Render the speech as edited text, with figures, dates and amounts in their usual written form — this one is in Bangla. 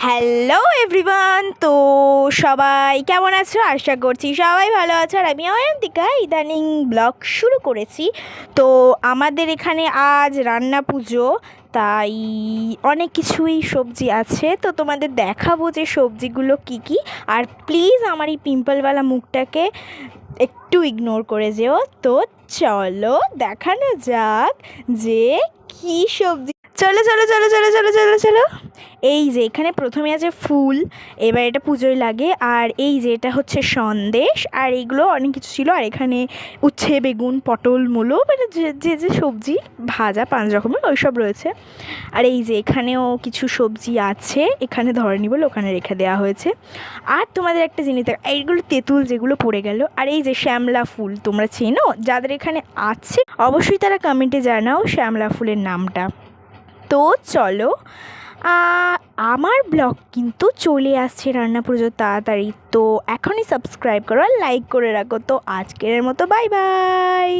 হ্যালো এভরিওয়ান, তো সবাই কেমন আছো? আশা করছি সবাই ভালো আছো। আর আমি অয়ন্তিকা ইদানিং ব্লগ শুরু করেছি। তো আমাদের এখানে আজ রান্না পুজো, তাই অনেক কিছুই সবজি আছে, তো তোমাদের দেখাবো যে সবজিগুলো কি কি। আর প্লিজ আমার এই পিম্পলওয়ালা মুখটাকে একটু ইগনোর করে যেও। তো চলো দেখানো যাক যে কি সবজি। চলো চলো চলো চলো চলো চলো চলো। এই যে এখানে প্রথমে আছে ফুল, এবার এটা পুজোয় লাগে। আর এই যে এটা হচ্ছে সন্দেশ, আর এইগুলো অনেক কিছু ছিল। আর এখানে উচ্ছে, বেগুন, পটল, মূলো, মানে যে যে যে সবজি ভাজা 5 রকমের ওই সব রয়েছে। আর এই যে এখানেও কিছু সবজি আছে, এখানে ধরেনি বলে ওখানে রেখে দেওয়া হয়েছে। আর তোমাদের একটা জিনিস দেখ, এইগুলো তেঁতুল যেগুলো পড়ে গেল। আর এই যে শ্যামলা ফুল, তোমরা চেনো? যাদের এখানে আছে অবশ্যই তারা কমেন্টে জানাও শ্যামলা ফুলের নামটা। তো চলো, আমার ব্লগ কিন্তু চলে আসছে রান্না পুজো তাড়াতাড়ি, তো এখনই সাবস্ক্রাইব করো আর লাইক করে রাখো। তো আজকের মতো বাই বাই।